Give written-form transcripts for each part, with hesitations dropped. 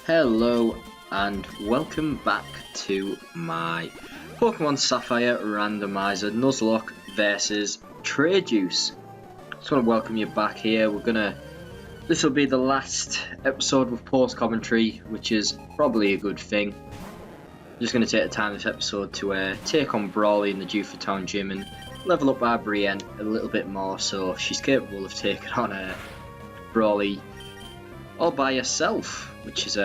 Hello and welcome back to my Pokemon Sapphire Randomizer Nuzlocke versus Treaduse. Just want to welcome you back here. This will be the last episode with post commentary, which is probably a good thing. I'm just going to take the time this episode to take on Brawlin in the G003 gym and level up our Brienne a little bit more, so she's capable of taking on Brawlin all by herself, which is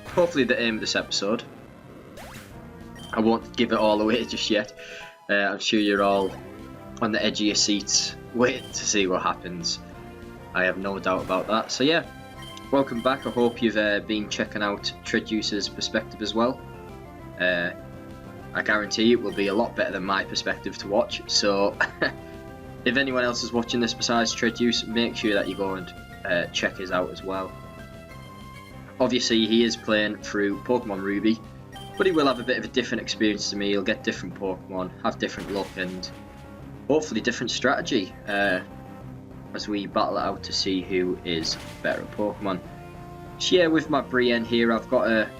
hopefully the aim of this episode. I won't give it all away just yet. I'm sure you're all on the edge of your seats waiting to see what happens. I have no doubt about that. So yeah, welcome back. I hope you've been checking out Treaduse's perspective as well. I guarantee it will be a lot better than my perspective to watch. So if anyone else is watching this besides Treaduse, make sure that you go and check his out as well. Obviously he is playing through Pokemon Ruby, but he will have a bit of a different experience to me. He'll get different Pokemon, have different luck, and hopefully different strategy as we battle it out to see who is better at Pokemon. So yeah, with my Brienne here, I've got a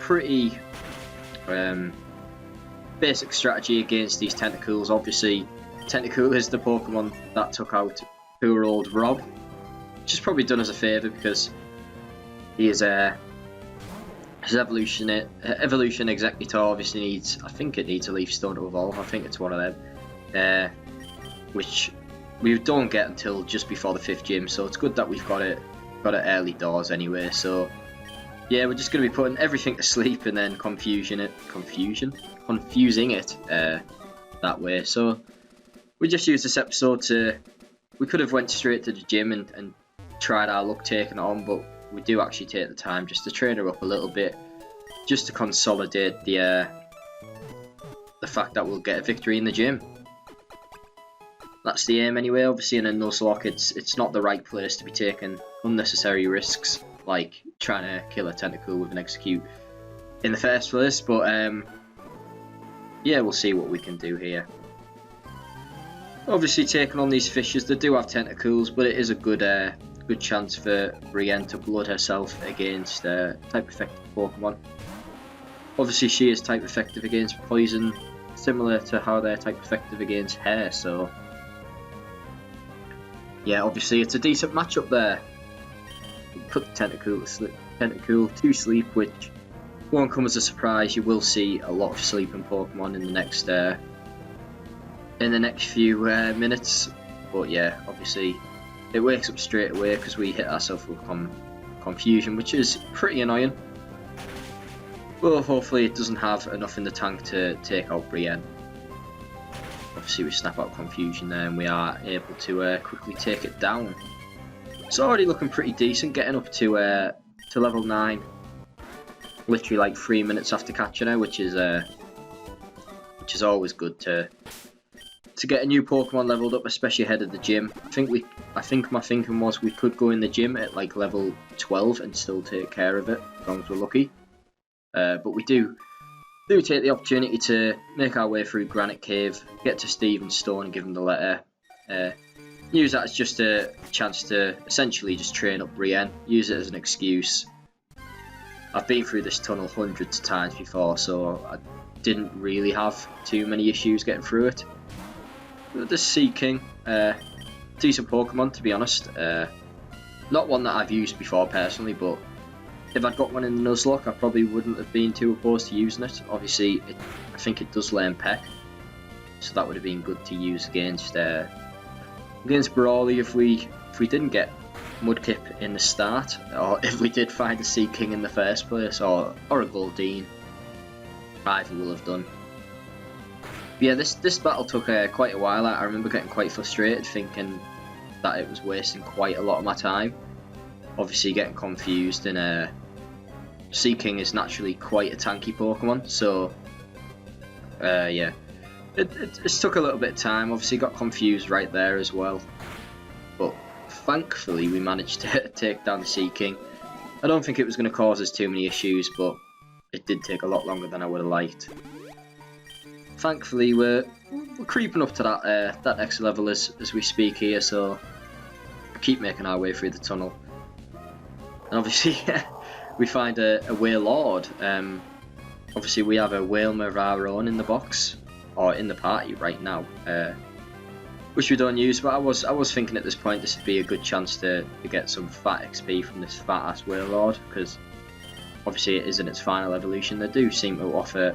pretty basic strategy against these Tentacles. Obviously Tentacool is the Pokemon that took out poor old Rob, which is probably done as a favour because he is his evolution executor obviously needs, I think it needs a Leaf Stone to evolve. I think it's one of them, which we don't get until just before the 5th gym, so it's good that we've got it early doors anyway. So yeah, we're just going to be putting everything to sleep and then confusing it that way. So we just used this episode we could have went straight to the gym and tried our luck taking it on, but we do actually take the time just to train her up a little bit, just to consolidate the fact that we'll get a victory in the gym. That's the aim anyway. Obviously in a Nuzlocke it's not the right place to be taking unnecessary risks, like trying to kill a Tentacool with an Execute in the first place, but yeah, we'll see what we can do here. Obviously taking on these fishes, they do have Tentacles, but it is a good chance for Brienne to blood herself against type effective Pokemon. Obviously she is type effective against poison, similar to how they're type effective against hair, so yeah, obviously it's a decent matchup there. Put the Tentacool to sleep, which won't come as a surprise. You will see a lot of sleeping Pokemon in the next few minutes, but yeah, obviously it wakes up straight away because we hit ourselves with confusion, which is pretty annoying. Well, hopefully it doesn't have enough in the tank to take out Brienne. Obviously we snap out confusion there and we are able to quickly take it down. It's already looking pretty decent, getting up to level 9 literally like 3 minutes after catching her, which is always good to get a new Pokemon leveled up, especially ahead of the gym. I think my thinking was we could go in the gym at like level 12 and still take care of it, as long as we're lucky. But we do take the opportunity to make our way through Granite Cave, get to Steven's Stone and give him the letter. Use that as just a chance to essentially just train up Brienne, use it as an excuse. I've been through this tunnel hundreds of times before, so I didn't really have too many issues getting through it. The Sea King, decent Pokemon to be honest. Not one that I've used before personally, but if I'd got one in the Nuzlocke, I probably wouldn't have been too opposed to using it. Obviously, I think it does learn Peck, so that would have been good to use against Brawlin if we didn't get Mudkip in the start, or if we did find a Sea King in the first place, or a Goldeen. Either will have done. Yeah, this battle took quite a while. I remember getting quite frustrated, thinking that it was wasting quite a lot of my time. Obviously getting confused, and Sea King is naturally quite a tanky Pokemon, so yeah, it took a little bit of time. Obviously got confused right there as well, but thankfully we managed to take down the Sea King. I don't think it was going to cause us too many issues, but it did take a lot longer than I would have liked. Thankfully we're creeping up to that next level as we speak here, so keep making our way through the tunnel. And obviously we find a whale lord. Obviously we have a whalemer of our own in the box, or in the party right now, which we don't use, but I was thinking at this point this would be a good chance to get some fat XP from this fat ass whale lord, because obviously it is in its final evolution. They do seem to offer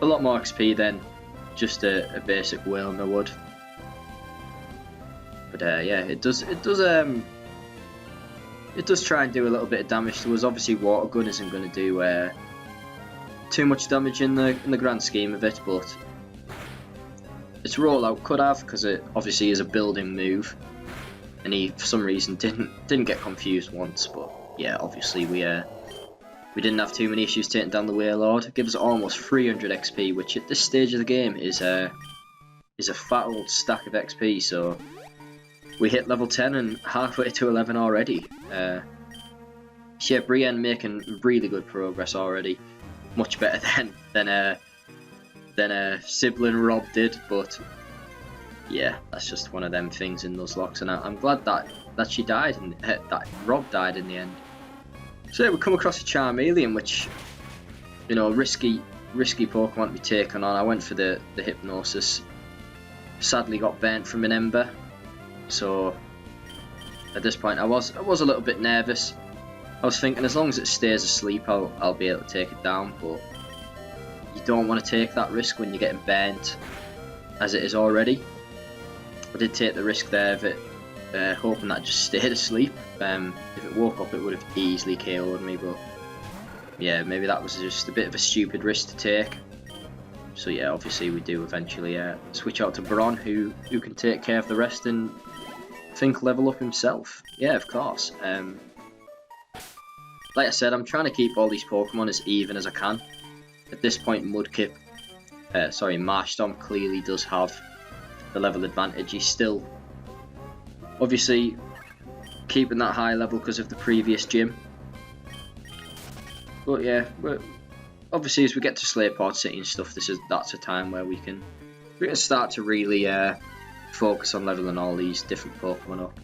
a lot more XP than just a basic whalemer would. But yeah, it does try and do a little bit of damage to us. Obviously water gun isn't going to do too much damage in the grand scheme of it, but its rollout could have, because it obviously is a building move, and he for some reason didn't get confused once. But yeah, obviously we didn't have too many issues taking down the whale lord. It gives us almost 300 XP, which at this stage of the game is a fat old stack of XP. So we hit level 10 and halfway to 11 already. Yeah, Brienne making really good progress already. Much better than sibling Rob did, but yeah, that's just one of them things in Nuzlocke, and I'm glad that she died and that Rob died in the end. So yeah, we come across a Charmeleon, which, you know, risky Pokemon to be taken on. I went for the Hypnosis. Sadly got burnt from an Ember, so at this point I was a little bit nervous. I was thinking as long as it stays asleep, I'll be able to take it down, but you don't want to take that risk when you're getting burnt as it is already. I did take the risk there of it, hoping that it just stayed asleep. If it woke up, it would have easily KO'd me, but yeah, maybe that was just a bit of a stupid risk to take. So yeah, obviously we do eventually switch out to Bron, who can take care of the rest and think level up himself. Yeah, of course. Like I said, I'm trying to keep all these Pokemon as even as I can. At this point, Marshtomp clearly does have the level advantage. He's still obviously keeping that high level because of the previous gym. But yeah, obviously as we get to Slayport City and stuff, that's a time where we can start to really focus on leveling all these different Pokemon up.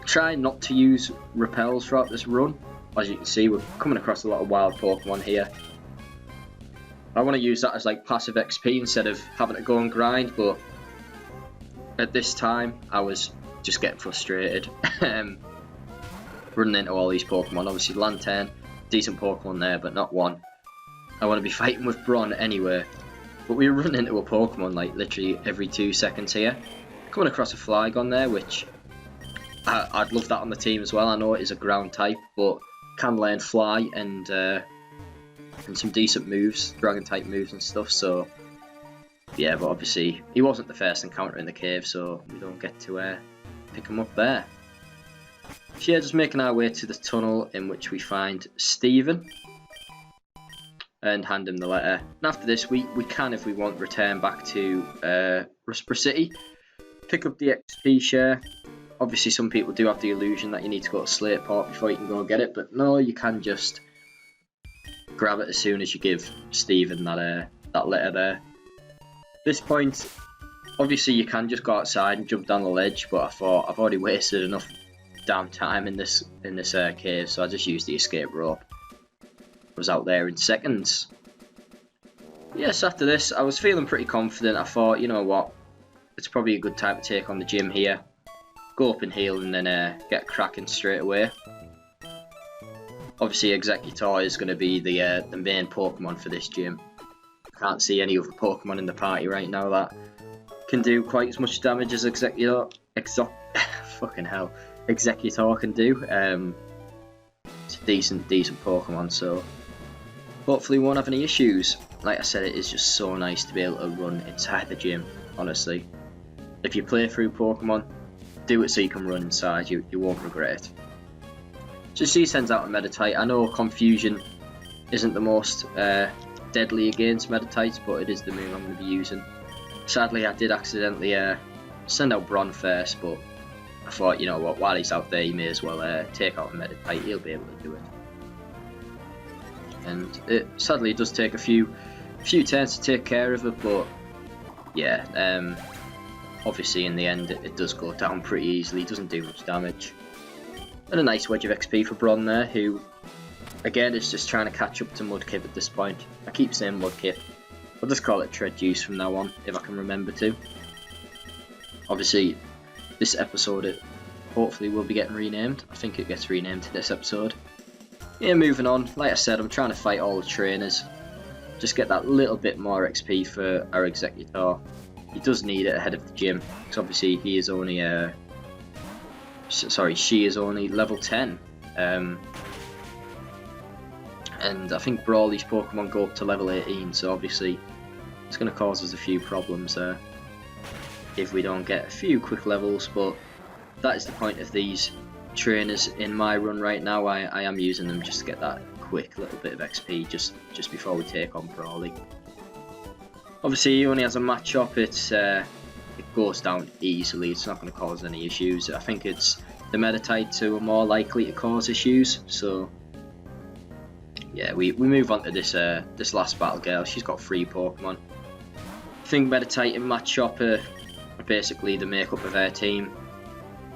Try not to use repels throughout this run. As you can see, we're coming across a lot of wild Pokemon here. I want to use that as like passive XP instead of having to go and grind, but at this time I was just getting frustrated. Running into all these Pokemon. Obviously Lantern, decent Pokemon there, but not one I want to be fighting with Bron anyway. But we run into a Pokemon like literally every 2 seconds here. Coming across a Flygon there, which I'd love that on the team as well. I know it is a ground type, but can learn Fly and some decent moves, Dragon type moves and stuff. So yeah, but obviously he wasn't the first encounter in the cave, so we don't get to pick him up there. So yeah, just making our way to the tunnel in which we find Steven and hand him the letter. And after this, we can, if we want, return back to Rustboro City, pick up the XP share. Obviously, some people do have the illusion that you need to go to Slateport before you can go get it, but no, you can just grab it as soon as you give Steven that letter there. At this point, obviously you can just go outside and jump down the ledge, but I thought I've already wasted enough damn time in this cave, so I just used the escape rope. I was out there in seconds. Yes, after this, I was feeling pretty confident. I thought, you know what, it's probably a good time to take on the gym here. Go up and heal and then get cracking straight away. Obviously Executor is going to be the main Pokemon for this gym. I can't see any other Pokemon in the party right now that can do quite as much damage as Executor can do. It's a decent Pokemon, so hopefully we won't have any issues. Like I said, it is just so nice to be able to run inside the gym, honestly. If you play through Pokemon, do it so you can run inside, you won't regret it. So she sends out a Meditite. I know Confusion isn't the most deadly against Meditites, but it is the move I'm going to be using. Sadly, I did accidentally send out Bron first, but I thought, you know what, while he's out there, you may as well take out a Meditite. He'll be able to do it. And sadly, it does take a few turns to take care of it, but yeah, obviously in the end, it does go down pretty easily. It doesn't do much damage. And a nice wedge of XP for Bron there, who Again, it's just trying to catch up to Mudkip at this point. I keep saying Mudkip. I'll just call it Treaduse from now on, if I can remember to. Obviously, this episode, it hopefully will be getting renamed. I think it gets renamed to this episode. Yeah, moving on. Like I said, I'm trying to fight all the trainers. Just get that little bit more XP for our Executor. He does need it ahead of the gym, because obviously he is only, she is only level 10. And I think Brawly's Pokemon go up to level 18, so obviously it's going to cause us a few problems there if we don't get a few quick levels, but that is the point of these trainers in my run right now. I am using them just to get that quick little bit of XP just before we take on Brawly. Obviously he only has a match up, it goes down easily, it's not going to cause any issues. I think it's the Meditites who are more likely to cause issues, so yeah, we move on to this last battle girl. She's got 3 Pokemon. I think Meditite and Machop are basically the makeup of her team.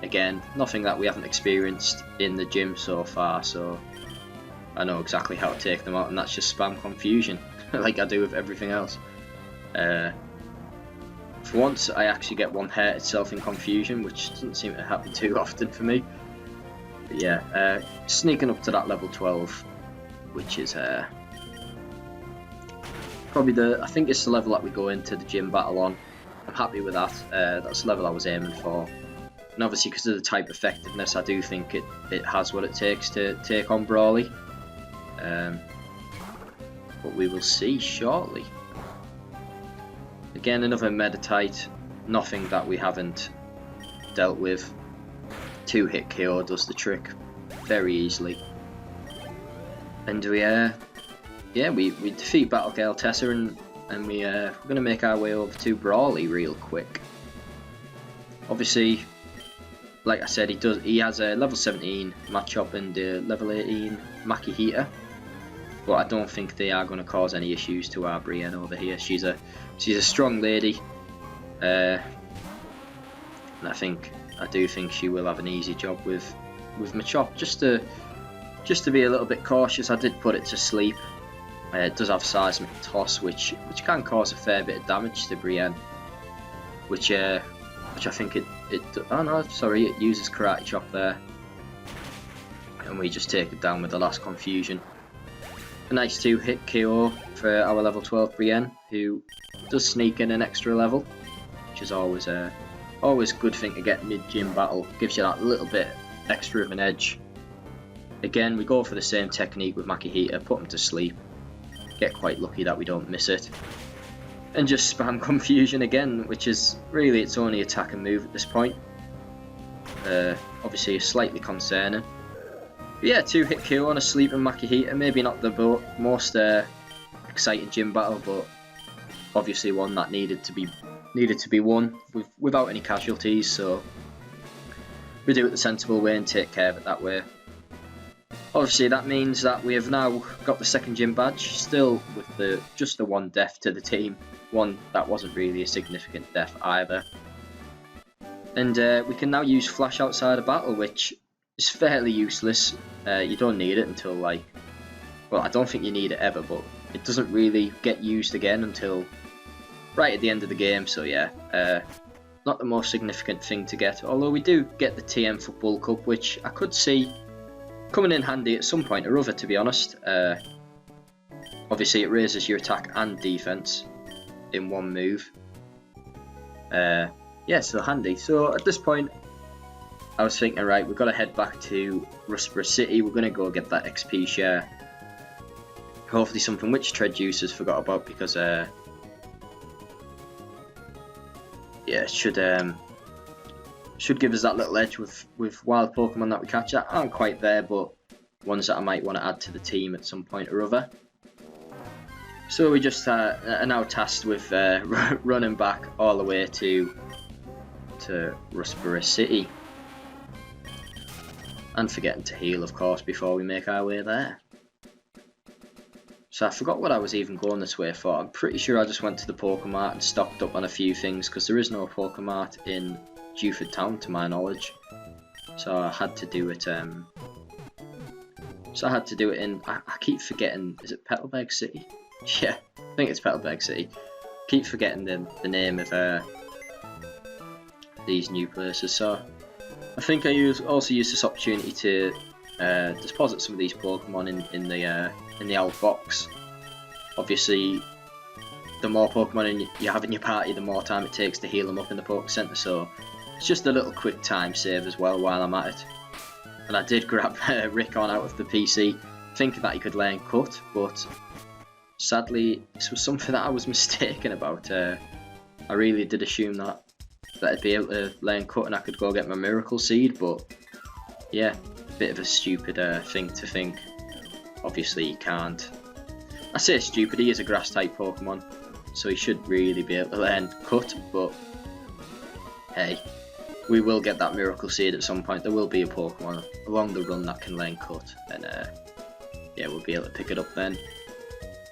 Again, nothing that we haven't experienced in the gym so far, so I know exactly how to take them out, and that's just spam confusion, like I do with everything else. For once, I actually get one hurt itself in confusion, which doesn't seem to happen too often for me. But yeah, sneaking up to that level 12. Which is probably I think it's the level that we go into the gym battle on. I'm happy with that. That's the level I was aiming for. And obviously because of the type effectiveness, I do think it has what it takes to take on Brawly. But we will see shortly. Again, another Meditite. Nothing that we haven't dealt with. 2-hit KO does the trick very easily. And we defeat Battle Girl Tessa, and we're going to make our way over to Brawly real quick. Obviously, like I said, he has a level 17 Machop and a level 18 Makihita, but I don't think they are going to cause any issues to our Brienne over here. She's a strong lady, and I do think she will have an easy job with Machop. Just to be a little bit cautious, I did put it to sleep. It does have Seismic Toss, which can cause a fair bit of damage to Brienne. Which I think it oh no, sorry, it uses Karate Chop there. And we just take it down with the last confusion. A nice 2-hit KO for our level 12 Brienne, who does sneak in an extra level, which is always a good thing to get mid-gym battle. Gives you that little bit extra of an edge. Again, we go for the same technique with Makihita, put him to sleep, get quite lucky that we don't miss it, and just spam confusion again, which is really its only attack and move at this point. Obviously slightly concerning. But yeah, 2-hit KO on a sleeping Makihita, maybe not the most exciting gym battle, but obviously one that needed to be won without any casualties, so we do it the sensible way and take care of it that way. Obviously that means that we have now got the second gym badge, still with just the 1 death to the team, one that wasn't really a significant death either. And we can now use Flash outside of battle, which is fairly useless. You don't need it until well, I don't think you need it ever, but it doesn't really get used again until right at the end of the game, so yeah, not the most significant thing to get, although we do get the TM for Bulk Up, which I could see coming in handy at some point or other, to be honest. Obviously it raises your attack and defense in one move. Yeah, so handy. So at this point I was thinking, right, we've got to head back to Rustboro City. We're going to go get that XP share. Hopefully something which Treaduse has forgot about, because yeah, it should give us that little edge with wild Pokemon that we catch that aren't quite there, but ones that I might want to add to the team at some point or other. So we just are now tasked with running back all the way to Rustboro City. And forgetting to heal, of course, before we make our way there. So I forgot what I was even going this way for. I'm pretty sure I just went to the Pokemart and stocked up on a few things, because there is no Pokemart in Dewford Town to my knowledge. So I had to do it So I had to do it in, I keep forgetting, is it Petalburg City? Yeah, I think it's Petalburg City. Keep forgetting the name of these new places. So I think I also used this opportunity to deposit some of these Pokemon in the old box. Obviously, the more Pokemon you have in your party, the more time it takes to heal them up in the Poke Center. So it's just a little quick time save as well while I'm at it. And I did grab Rickon out of the PC, thinking that he could learn Cut, but sadly this was something that I was mistaken about. I really did assume that I'd be able to learn Cut and I could go get my Miracle Seed, but yeah, bit of a stupid thing to think. Obviously you can't. I say stupid, he is a grass type Pokemon, so he should really be able to learn Cut, but hey, we will get that Miracle Seed at some point. There will be a Pokemon along the run that can learn Cut, and yeah, we'll be able to pick it up then.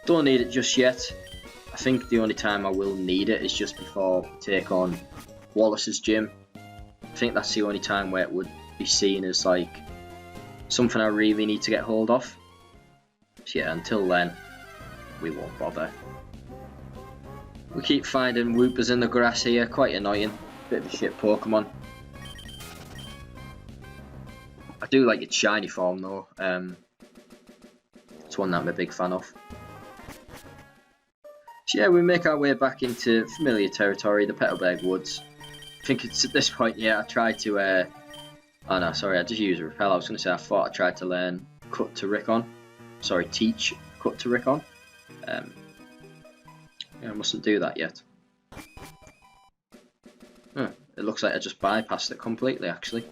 Don't need it just yet. I think the only time I will need it is just before we take on Wallace's gym. I think that's the only time where it would be seen as like something I really need to get hold of. So yeah, until then, we won't bother. We keep finding Whoopers in the grass here, quite annoying. Bit of a shit Pokemon. I do like its shiny form though. It's one that I'm a big fan of. So yeah, we make our way back into familiar territory, the Petalburg Woods. I think it's at this point, yeah, I tried to, oh no, sorry, I just used a Repel. I was going to say I thought I tried to learn Cut to Rickon. Sorry, teach Cut to Rickon. Yeah, I mustn't do that yet. Huh, it looks like I just bypassed it completely, actually.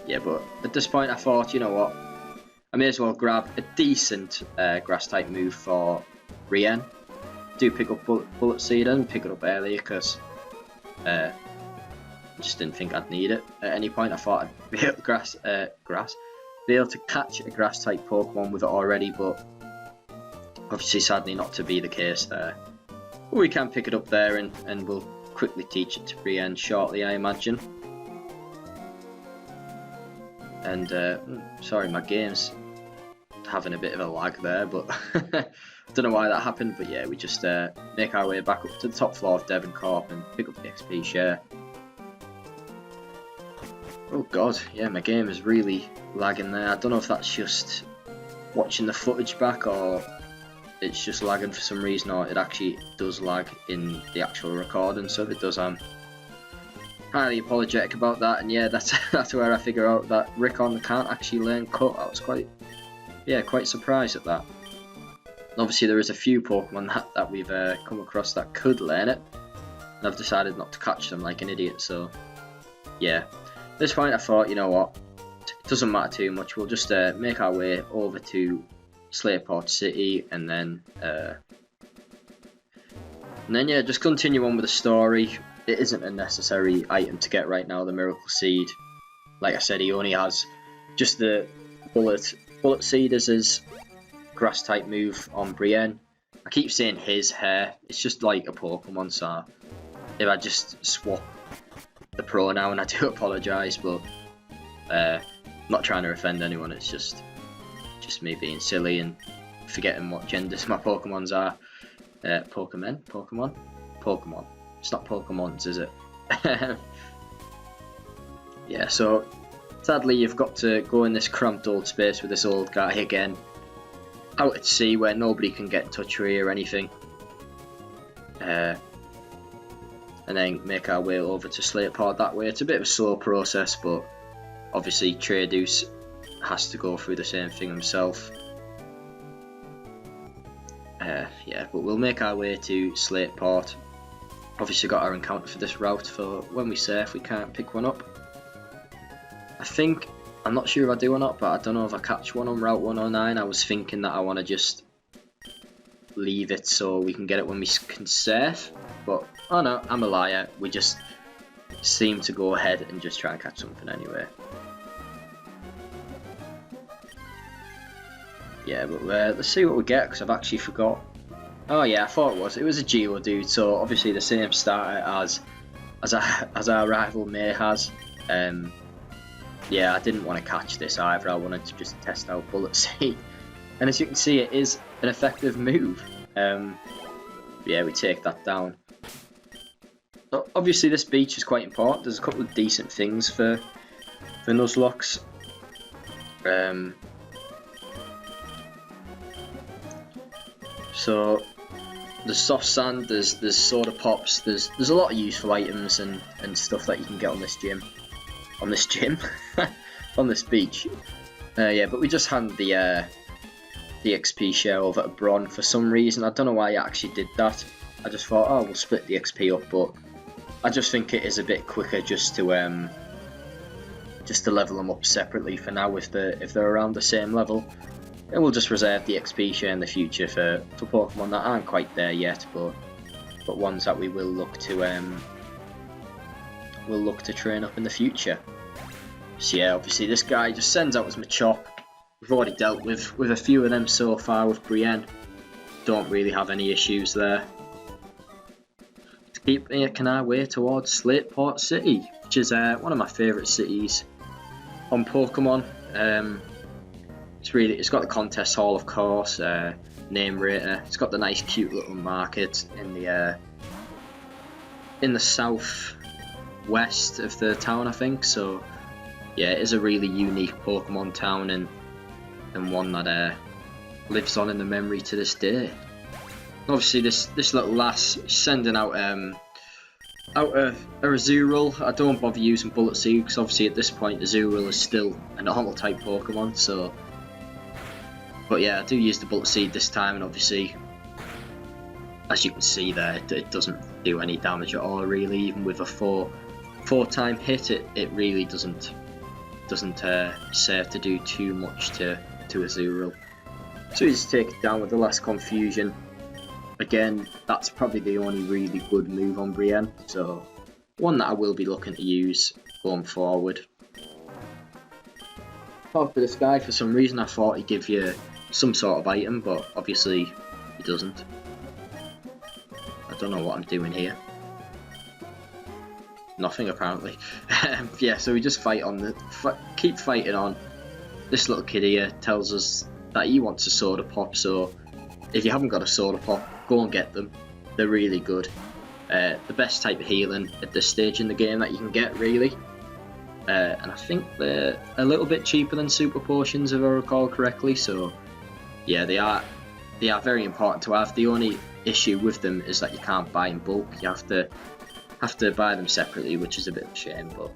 Yeah, but at this point I thought, you know what, I may as well grab a decent grass type move for Rien. Do pick up Bullet Seed and pick it up earlier because I just didn't think I'd need it at any point. I thought I'd be able to be able to catch a grass type Pokemon with it already, but obviously sadly not to be the case there. But we can pick it up there and we'll quickly teach it to Rien shortly, I imagine. And sorry, my game's having a bit of a lag there, but don't know why that happened. But yeah, we just make our way back up to the top floor of Devoncorp and pick up the XP share. Oh god, yeah, my game is really lagging there. I don't know if that's just watching the footage back or it's just lagging for some reason, or it actually does lag in the actual recording. So if it does, I'm highly apologetic about that. And yeah, that's where I figure out that Rickon can't actually learn Cut. I was quite surprised at that. And obviously there is a few Pokemon that we've come across that could learn it, and I've decided not to catch them like an idiot. So yeah, at this point I thought, you know what, it doesn't matter too much. We'll just make our way over to Slateport City, and then yeah, just continue on with the story. It isn't a necessary item to get right now, the Miracle Seed. Like I said, he only has just the Bullet Seed as his grass type move on Brienne. I keep saying his hair, it's just like a Pokemon, so if I just swap the pronoun, I do apologise, but not trying to offend anyone. It's just me being silly and forgetting what genders my Pokemons are. Pokemon. It's not Pokemons, is it? Yeah, so sadly you've got to go in this cramped old space with this old guy again, out at sea where nobody can get in touch with you or anything, and then make our way over to Slateport that way. It's a bit of a slow process, but obviously Treaduse has to go through the same thing himself. Yeah, but we'll make our way to Slateport. Obviously got our encounter for this route for when we surf. We can't pick one up. I'm not sure if I do or not, but I don't know if I catch one on Route 109. I was thinking that I want to just leave it so we can get it when we can surf, but oh no, I'm a liar. We just seem to go ahead and just try and catch something anyway. Yeah, but let's see what we get, because I've actually forgot. Oh yeah, I thought it was a Geodude, so obviously the same starter as our rival May has. yeah, I didn't want to catch this either. I wanted to just test out Bullet Seed. And as you can see, it is an effective move. Yeah, we take that down. Obviously, this beach is quite important. There's a couple of decent things for Nuzlocks. So there's soft sand, there's soda pops, there's a lot of useful items and stuff that you can get on this gym. On this beach. Yeah, but we just hand the XP share over to Bron for some reason. I don't know why I actually did that. I just thought, oh, we'll split the XP up, but I just think it is a bit quicker just to level them up separately for now if they're around the same level. And we'll just reserve the XP share in the future for Pokemon that aren't quite there yet, but ones that we will look to train up in the future. So yeah, obviously this guy just sends out his Machop. We've already dealt with a few of them so far with Brienne. Don't really have any issues there. Keep making our way towards Slateport City, which is one of my favourite cities on Pokemon. It's got the contest hall, of course, name rater. It's got the nice, cute little market in the southwest of the town, I think. So yeah, it is a really unique Pokemon town and one that lives on in the memory to this day. Obviously, this little lass is sending out a Azurill. I don't bother using Bullet Seed because obviously at this point Azurill is still a normal type Pokemon. So, but yeah, I do use the Bullet Seed this time, and obviously, as you can see there, it doesn't do any damage at all. Really, even with a four-time hit, it really doesn't serve to do too much to Azurill. So we just take it down with the last Confusion. Again, that's probably the only really good move on Brienne, so one that I will be looking to use going forward. Talk to this guy, for some reason I thought he'd give you some sort of item, but obviously he doesn't. I don't know what I'm doing here. Nothing apparently. Yeah, so we just keep fighting on. This little kid here tells us that he wants a Soda Pop, so if you haven't got a Soda Pop, go and get them. They're really good. The best type of healing at this stage in the game that you can get, really. And I think they're a little bit cheaper than Super Potions, if I recall correctly. So yeah, they are very important to have. The only issue with them is that you can't buy in bulk. You have to buy them separately, which is a bit of a shame. But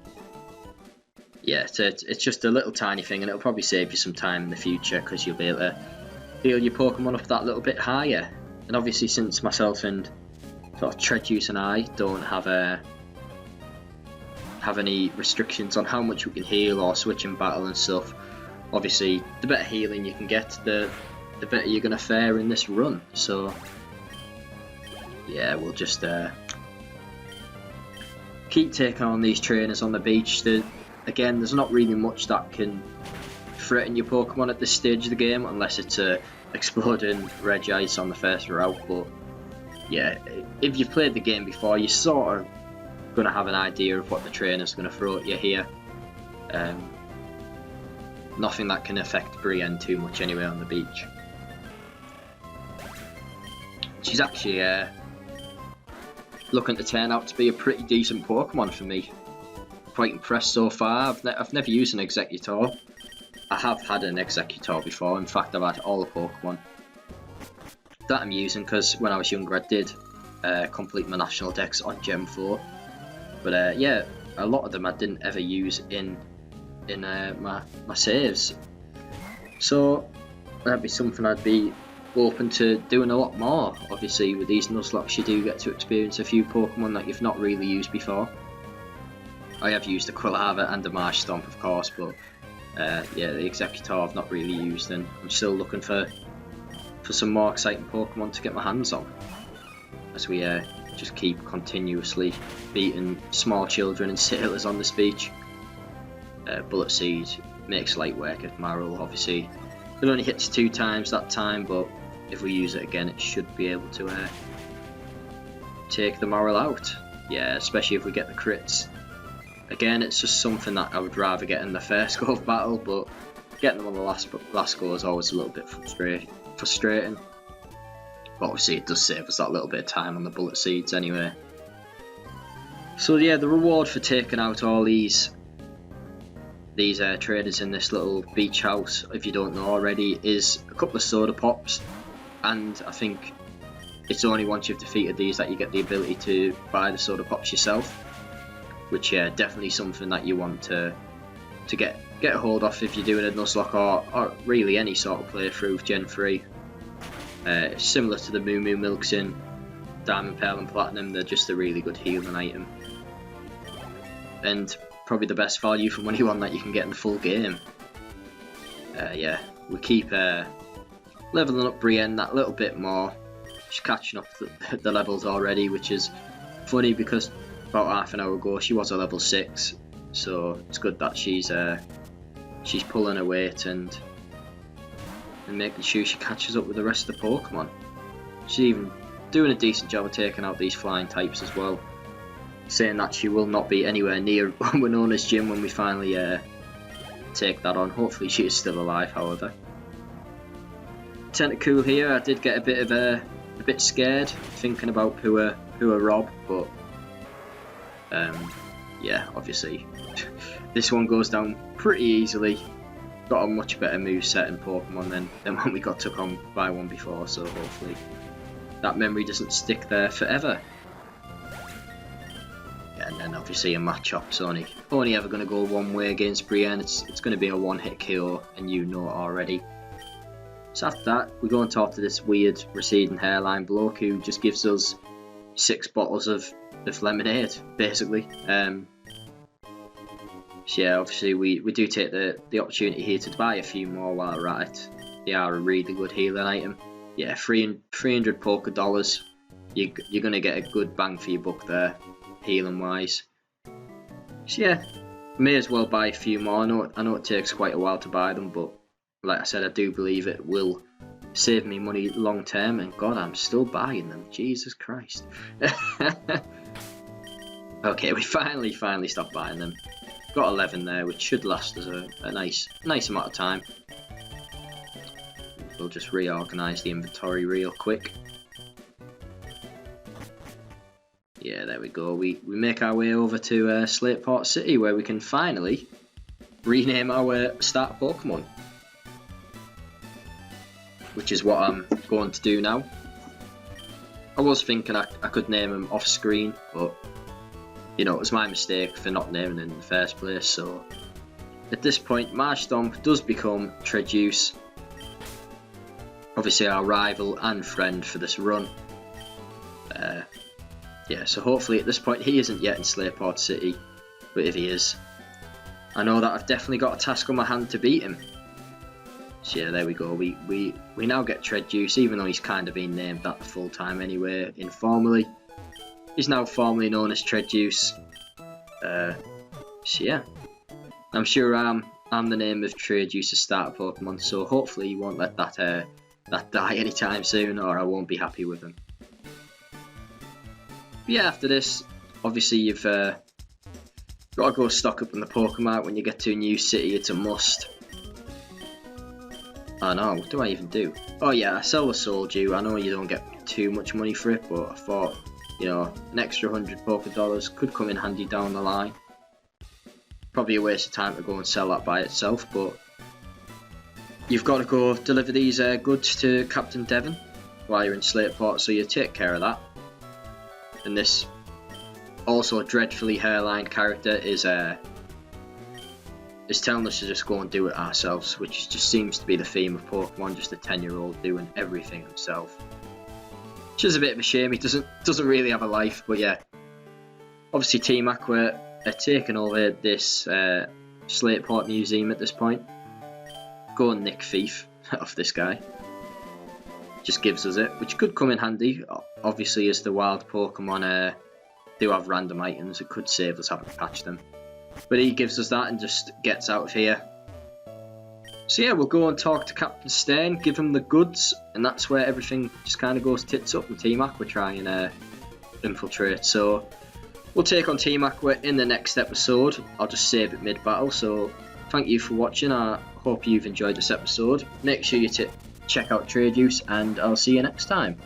yeah, it's just a little tiny thing, and it'll probably save you some time in the future because you'll be able to heal your Pokemon up that little bit higher. And obviously, since myself and sort of Treaduse and I don't have any restrictions on how much we can heal or switch in battle and stuff, obviously the better healing you can get, the better you're gonna fare in this run. So yeah, we'll just keep taking on these trainers on the beach. Again, there's not really much that can threaten your Pokemon at this stage of the game, unless it's exploding Regice on the first route. But yeah, if you've played the game before, you're sort of going to have an idea of what the trainer's going to throw at you here. Nothing that can affect Brienne too much anyway on the beach. She's actually looking to turn out to be a pretty decent Pokemon for me. Quite impressed so far. I've never used an Executor. I have had an Executor before. In fact, I've had all the Pokemon that I'm using, because when I was younger I did complete my national dex on Gem 4. But yeah, a lot of them I didn't ever use in my saves. So that'd be something I'd be open to doing a lot more. Obviously with these Nuzlocke you do get to experience a few Pokemon that you've not really used before. I have used the Quilava and the Marsh Stomp, of course, but yeah, the Executor I've not really used, and I'm still looking for some more exciting Pokemon to get my hands on, as we just keep continuously beating small children and sailors on this beach. Bullet Seed makes light work of Marill. Obviously it only hits 2 times that time, but if we use it again it should be able to take the Marill out. Yeah, especially if we get the crits. Again, it's just something that I would rather get in the first go of battle, but getting them on the last go is always a little bit frustrating. But obviously it does save us that little bit of time on the bullet seeds anyway. So yeah, the reward for taking out all these traders in this little beach house, if you don't know already, is a couple of soda pops, and I think it's only once you've defeated these that you get the ability to buy the soda pops yourself, which yeah, definitely something that you want to get a hold of if you're doing a Nuzlocke or really any sort of playthrough with Gen 3. Similar to the Moo Moo Milks in Diamond, Pearl and Platinum, they're just a really good healing item. And probably the best value for money one that you can get in the full game. Yeah, we keep leveling up Brienne that little bit more. She's catching up the levels already, which is funny because about half an hour ago she was a level 6, so it's good that she's pulling her weight and making sure she catches up with the rest of the Pokemon. She's even doing a decent job of taking out these flying types as well, saying that she will not be anywhere near Winona's gym when we finally take that on. Hopefully she is still alive, however. Tentacool here, I did get a bit scared thinking about Pua Rob, but yeah, obviously this one goes down pretty easily. Got a much better moveset in Pokemon than when we got took on by one before, so hopefully that memory doesn't stick there forever. Yeah, and then obviously a match-up's only ever going to go one way against Brienne. It's going to be a one-hit KO, and you know it already. So after that, we go and talk to this weird receding hairline bloke who just gives us 6 bottles of lemonade, basically. So yeah, obviously we do take the opportunity here to buy a few more while we're at it. They are a really good healing item. Yeah, 300 Poké Dollars. You're going to get a good bang for your buck there, healing wise. So yeah, may as well buy a few more. I know it takes quite a while to buy them, but like I said, I do believe it will save me money long term, and God, I'm still buying them. Jesus Christ. Okay, we finally stopped buying them. Got 11 there, which should last us a nice amount of time. We'll just reorganise the inventory real quick. Yeah, there we go. We make our way over to Slateport City, where we can finally rename our starter Pokemon, which is what I'm going to do now. I was thinking I could name them off screen, but you know, it was my mistake for not naming them in the first place. So at this point, Marshtomp does become Treaduse, obviously our rival and friend for this run. Yeah, so hopefully at this point he isn't yet in Slateport City, but if he is, I know that I've definitely got a task on my hand to beat him. So yeah, there we go. We now get Treaduse, even though he's kind of been named that the full time anyway, informally. He's now formally known as Treaduse. So yeah, I'm sure I'm the name of Treaduse's starter Pokemon, so hopefully he won't let that die anytime soon, or I won't be happy with him. But yeah, after this, obviously you've got to go stock up on the Pokemon when you get to a new city. It's a must. Oh no, what do I even do? Oh yeah, I sell the Soul Dew. I know you don't get too much money for it, but I thought, you know, an extra 100 Poké Dollars could come in handy down the line. Probably a waste of time to go and sell that by itself, but you've got to go deliver these goods to Captain Devon while you're in Slateport, so you take care of that. And this also dreadfully hairline character is telling us to just go and do it ourselves, which just seems to be the theme of Pokemon, just a 10-year-old doing everything himself. Which is a bit of a shame, he doesn't really have a life, but yeah. Obviously Team Aqua are taking over this Slateport Museum at this point. Go and nick Thief off this guy. Just gives us it, which could come in handy, obviously, as the wild Pokemon do have random items. It could save us having to patch them. But he gives us that and just gets out of here. So yeah, we'll go and talk to Captain Stern, give him the goods, and that's where everything just kind of goes tits up and Team Aqua try and infiltrate. So We'll take on Team Aqua in the next episode. I'll just save it mid-battle, so thank you for watching. I hope you've enjoyed this episode. Make sure you check out Treaduse, and I'll see you next time.